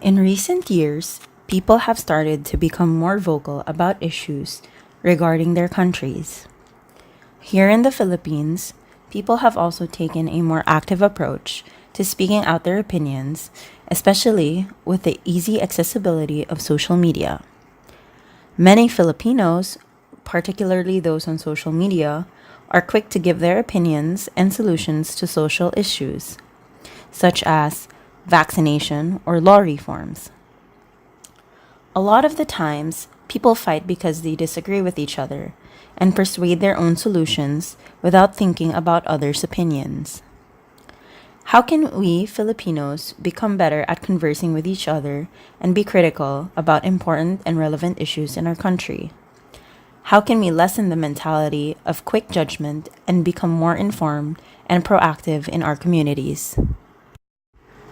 In recent years, people have started to become more vocal about issues regarding their countries. Here in the Philippines, people have also taken a more active approach to speaking out their opinions, especially with the easy accessibility of social media. Many Filipinos, particularly those on social media, are quick to give their opinions and solutions to social issues, such as vaccination or law reforms. A lot of the times, people fight because they disagree with each other and persuade their own solutions without thinking about others' opinions. How can we Filipinos become better at conversing with each other and be critical about important and relevant issues in our country? How can we lessen the mentality of quick judgment and become more informed and proactive in our communities?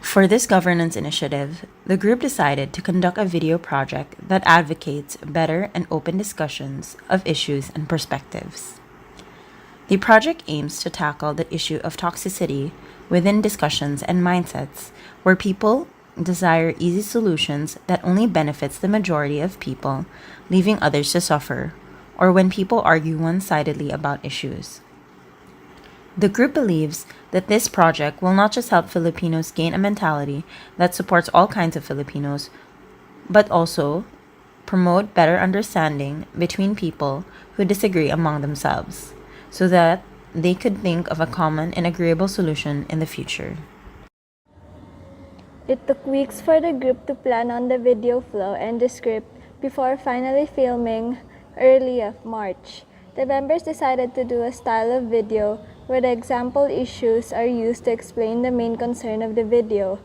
For this governance initiative, the group decided to conduct a video project that advocates better and open discussions of issues and perspectives. The project aims to tackle the issue of toxicity within discussions and mindsets where people desire easy solutions that only benefits the majority of people, leaving others to suffer, or when people argue one-sidedly about issues. The group believes that this project will not just help Filipinos gain a mentality that supports all kinds of Filipinos, but also promote better understanding between people who disagree among themselves, so that they could think of a common and agreeable solution in the future. It took weeks for the group to plan on the video flow and the script before finally filming early of March. The members decided to do a style of video where the example issues are used to explain the main concern of the video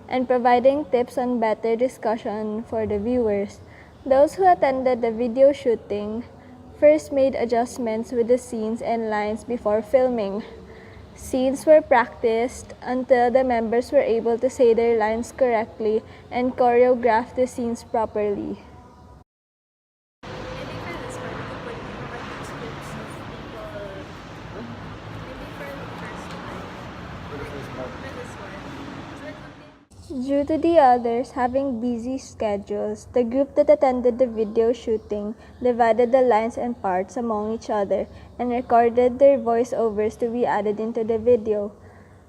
and providing tips on better discussion for the viewers. Those who attended the video shooting first made adjustments with the scenes and lines before filming. Scenes were practiced until the members were able to say their lines correctly and choreograph the scenes properly. Due to the others having busy schedules, the group that attended the video shooting divided the lines and parts among each other and recorded their voiceovers to be added into the video.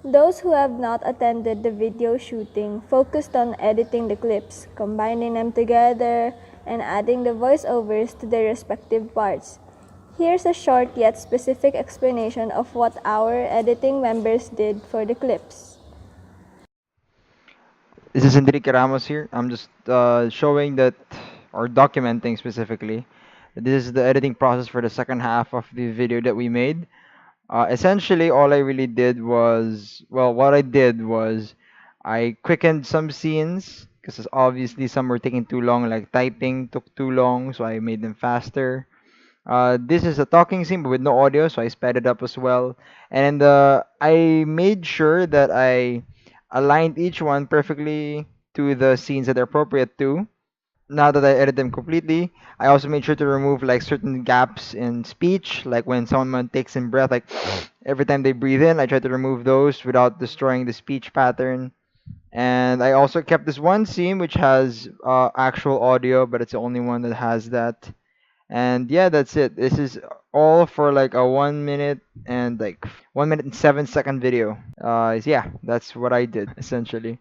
Those who have not attended the video shooting focused on editing the clips, combining them together, and adding the voiceovers to their respective parts. Here's a short yet specific explanation of what our editing members did for the clips. This is Enrique Ramos here. I'm just showing that, or documenting specifically, that this is the editing process for the second half of the video that we made. Essentially, all I really did was, well, what I did was I quickened some scenes because obviously some were taking too long, like typing took too long, so I made them faster. This is a talking scene but with no audio, so I sped it up as well. And I made sure that I aligned each one perfectly to the scenes that are appropriate to. Now that I edit them completely, I also made sure to remove like certain gaps in speech, like when someone takes in breath, like every time they breathe in, I try to remove those without destroying the speech pattern. And I also kept this one scene which has actual audio, but it's the only one that has that. And yeah, that's it. This is all for like a 1 minute and like 1 minute and 7 second video. Yeah, that's what I did essentially.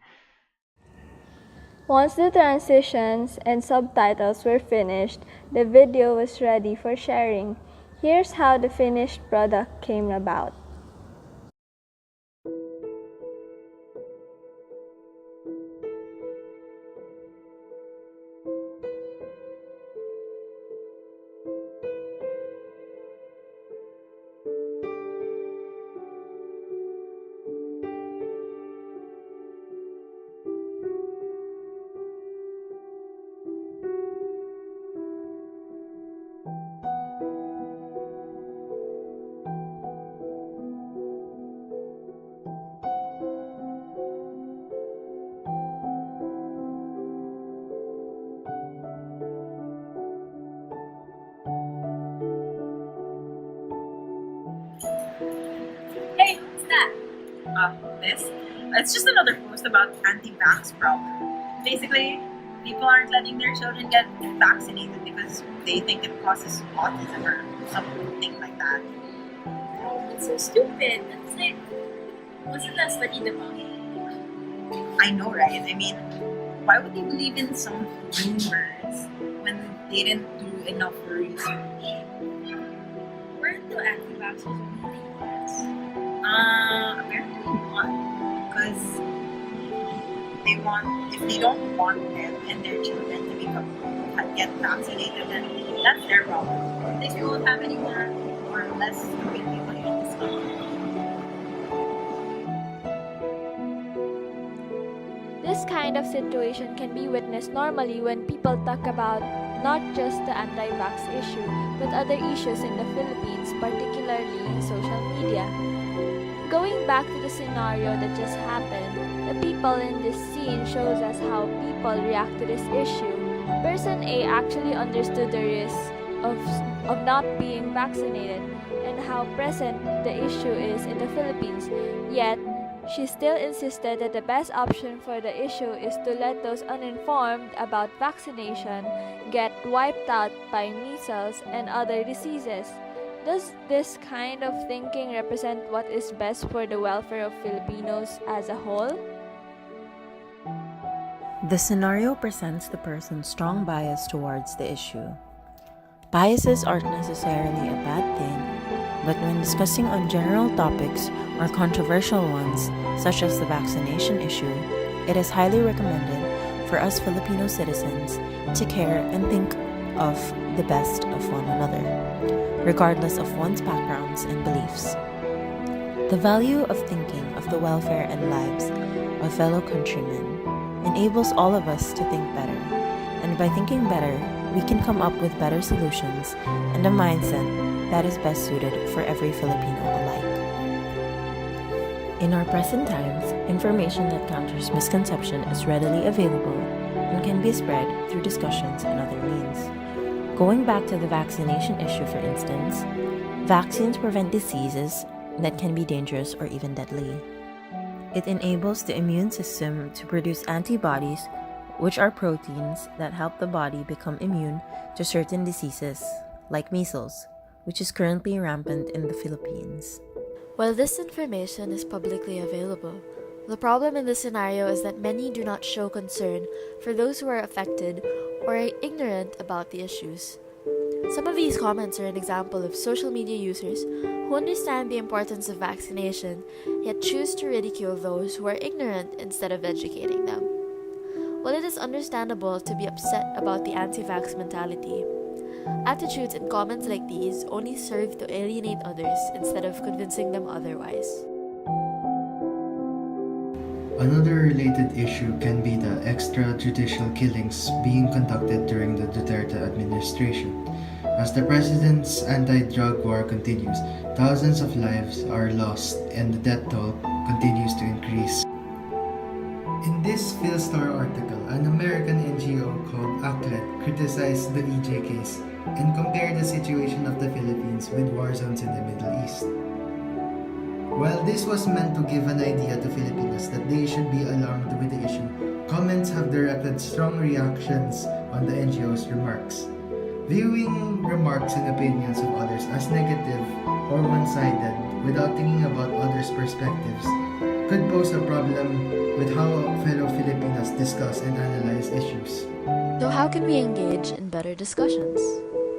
Once the transitions and subtitles were finished, the video was ready for sharing. Here's how the finished product came about. Hey, what's that? This? It's just another post about anti-vax problem. Basically, people aren't letting their children get vaccinated because they think it causes autism or something like that. It's so stupid. It's like, wasn't that study debunked? I know, right? I mean, why would they believe in some rumors when they didn't do enough research? Weren't the anti-vaxxers only in the US? Apparently not. Because if they don't want them and their children to get vaccinated, then that's their problem. At least we won't have any more or less COVID people in this country. This kind of situation can be witnessed normally when people talk about not just the anti-vax issue, but other issues in the Philippines, particularly in social media. Going back to the scenario that just happened, the people in this scene shows us how people react to this issue. Person A actually understood the risk of not being vaccinated and how present the issue is in the Philippines, yet she still insisted that the best option for the issue is to let those uninformed about vaccination get wiped out by measles and other diseases. Does this kind of thinking represent what is best for the welfare of Filipinos as a whole? The scenario presents the person's strong bias towards the issue. Biases aren't necessarily a bad thing, but when discussing on general topics or controversial ones, such as the vaccination issue, it is highly recommended for us Filipino citizens to care and think of the best of one another, regardless of one's backgrounds and beliefs. The value of thinking of the welfare and lives of fellow countrymen enables all of us to think better, and by thinking better, we can come up with better solutions and a mindset that is best suited for every Filipino alike. In our present times, information that counters misconception is readily available and can be spread through discussions and other means. Going back to the vaccination issue, for instance, vaccines prevent diseases that can be dangerous or even deadly. It enables the immune system to produce antibodies, which are proteins that help the body become immune to certain diseases, like measles, which is currently rampant in the Philippines. While this information is publicly available, the problem in this scenario is that many do not show concern for those who are affected or are ignorant about the issues. Some of these comments are an example of social media users who understand the importance of vaccination, yet choose to ridicule those who are ignorant instead of educating them. While it is understandable to be upset about the anti-vax mentality, attitudes and comments like these only serve to alienate others instead of convincing them otherwise. Another related issue can be the extrajudicial killings being conducted during the Duterte administration. As the president's anti-drug war continues, thousands of lives are lost and the death toll continues to increase. In this Philstar article, an American NGO called ACLED criticized the EJ case and compared the situation of the Philippines with war zones in the Middle East. While this was meant to give an idea to Filipinos that they should be alarmed with the issue, comments have directed strong reactions on the NGO's remarks. Viewing remarks and opinions of others as negative or one-sided without thinking about others' perspectives could pose a problem with how fellow Filipinos discuss and analyze issues. So how can we engage in better discussions?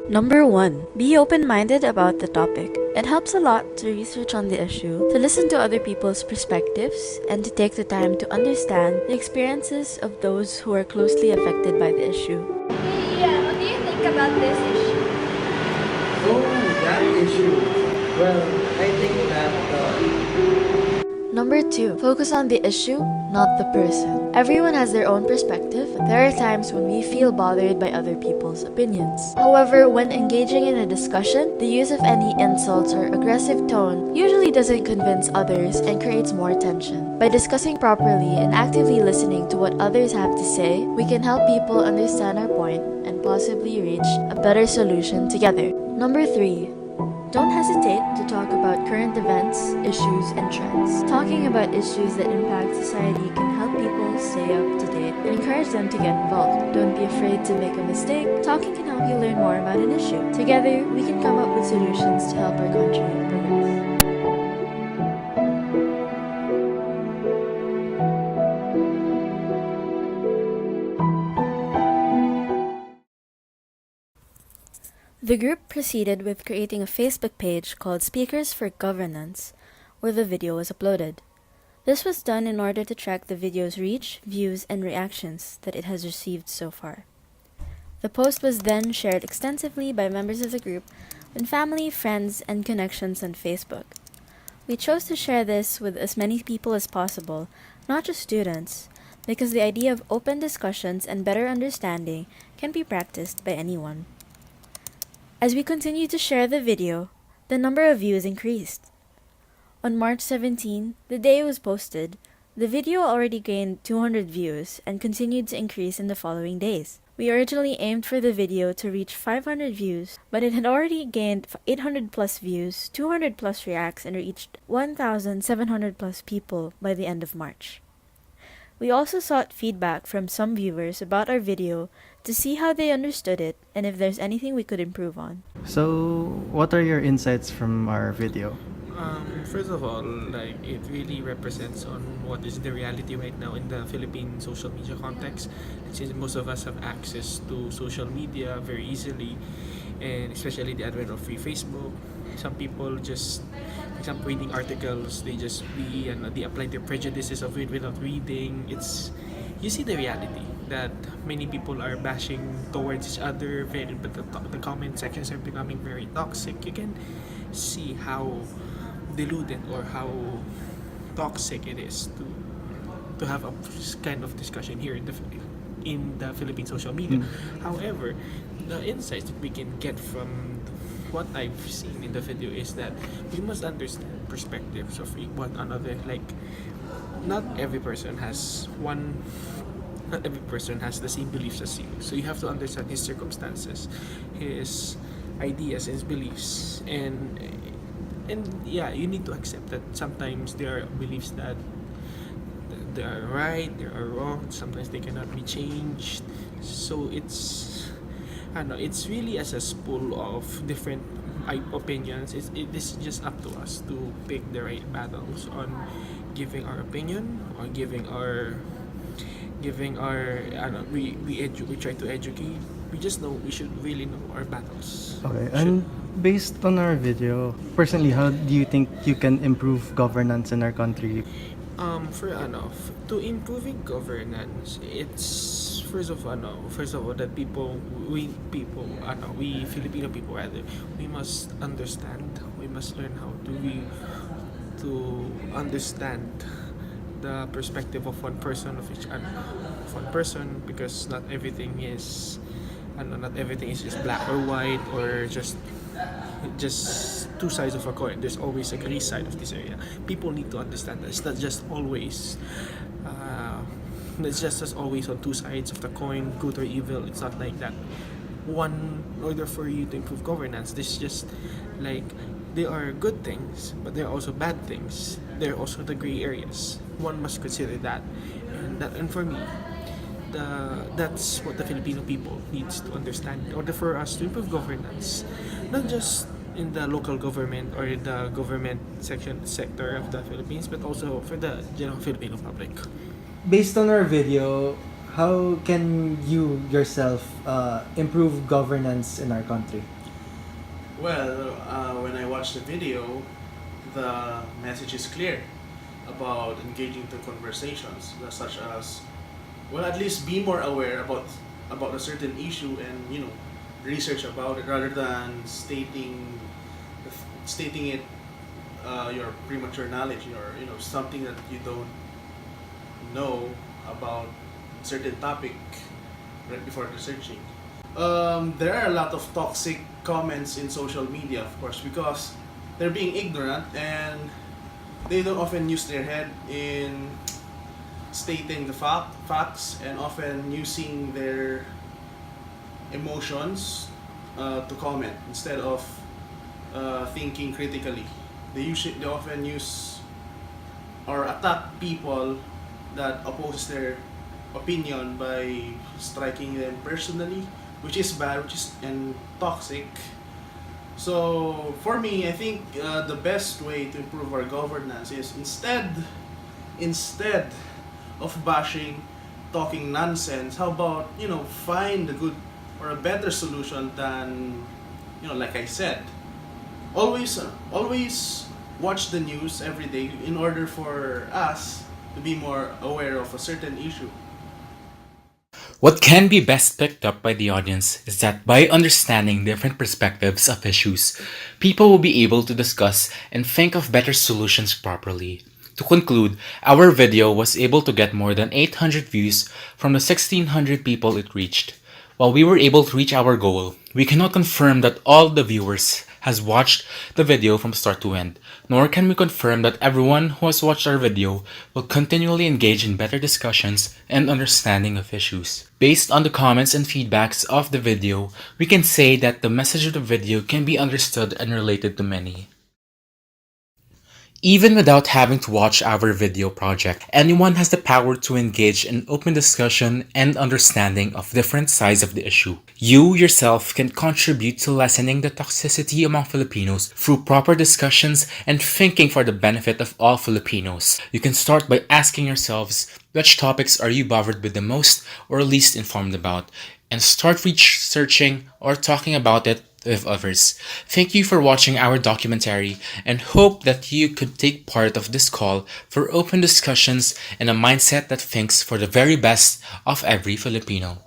Number 1. Be open-minded about the topic. It helps a lot to research on the issue, to listen to other people's perspectives, and to take the time to understand the experiences of those who are closely affected by the issue. Yeah, what do you think about this issue? Oh, that issue. Well, I think that Number 2. Focus on the issue, not the person. Everyone has their own perspective. There are times when we feel bothered by other people's opinions. However, when engaging in a discussion, the use of any insults or aggressive tone usually doesn't convince others and creates more tension. By discussing properly and actively listening to what others have to say, we can help people understand our point and possibly reach a better solution together. Number 3. Don't hesitate to talk about current events, issues, and trends. Talking about issues that impact society can help people stay up to date and encourage them to get involved. Don't be afraid to make a mistake. Talking can help you learn more about an issue. Together, we can come up with solutions to help our country progress. The group proceeded with creating a Facebook page called Speakers for Governance, where the video was uploaded. This was done in order to track the video's reach, views, and reactions that it has received so far. The post was then shared extensively by members of the group and family, friends, and connections on Facebook. We chose to share this with as many people as possible, not just students, because the idea of open discussions and better understanding can be practiced by anyone. As we continued to share the video, the number of views increased. On March 17, the day it was posted, the video already gained 200 views and continued to increase in the following days. We originally aimed for the video to reach 500 views, but it had already gained 800 plus views, 200 plus reacts, and reached 1,700 plus people by the end of March. We also sought feedback from some viewers about our video to see how they understood it and if there's anything we could improve on. So, what are your insights from our video? First of all, like, it really represents on what is the reality right now in the Philippine social media context. Since most of us have access to social media very easily, and especially the advent of free Facebook, some people just, for example, reading articles, they apply their prejudices of it without reading. You see the reality that many people are bashing towards each other, but the comment sections are becoming very toxic. You can see how deluded or how toxic it is to have a kind of discussion here in the Philippine social media. However, the insights that we can get from what I've seen in the video is that we must understand perspectives of one another. Like, not every person has the same beliefs as you. So you have to understand his circumstances, his ideas, his beliefs, and yeah, you need to accept that sometimes there are beliefs that they are right, they are wrong. Sometimes they cannot be changed. So it's really as a spool of different opinions. It is just up to us to pick the right battles on giving our opinion or giving our we try to educate. We should really know our battles. Okay, and based on our video, personally, how do you think you can improve governance in our country? To improving governance, it's first of all that we Filipino people rather, we must understand. We must learn how to understand the perspective of one person because not everything is just black or white or just two sides of a coin. There's always a gray side of this area. People need to understand that it's not just always on two sides of the coin, good or evil. It's not like that. In order for you to improve governance, this is just like, there are good things, but there are also bad things. There are also the gray areas. One must consider that, and for me, that's what the Filipino people needs to understand in order for us to improve governance, not just in the local government or the government sector of the Philippines, but also for the general Filipino public. Based on our video, how can you yourself improve governance in our country? Well, when I watched the video, the message is clear about engaging the conversations, such as, well, at least be more aware about a certain issue and research about it rather than stating it your premature knowledge or something that you don't know about certain topic right before researching. There are a lot of toxic comments in social media, of course, because they're being ignorant and they don't often use their head in stating the facts and often using their emotions to comment instead of thinking critically. They often use or attack people that oppose their opinion by striking them personally, which is bad, which is and toxic. So for me, I think the best way to improve our governance is instead of bashing, talking nonsense, how about find a good or a better solution than like I said, always watch the news every day in order for us to be more aware of a certain issue. What can be best picked up by the audience is that by understanding different perspectives of issues, people will be able to discuss and think of better solutions properly. To conclude, our video was able to get more than 800 views from the 1,600 people it reached. While we were able to reach our goal, we cannot confirm that all the viewers has watched the video from start to end, nor can we confirm that everyone who has watched our video will continually engage in better discussions and understanding of issues. Based on the comments and feedbacks of the video, we can say that the message of the video can be understood and related to many. Even without having to watch our video project, anyone has the power to engage in open discussion and understanding of different sides of the issue. You yourself can contribute to lessening the toxicity among Filipinos through proper discussions and thinking for the benefit of all Filipinos. You can start by asking yourselves, which topics are you bothered with the most or least informed about? And start researching or talking about it with others. Thank you for watching our documentary and hope that you could take part of this call for open discussions and a mindset that thinks for the very best of every Filipino.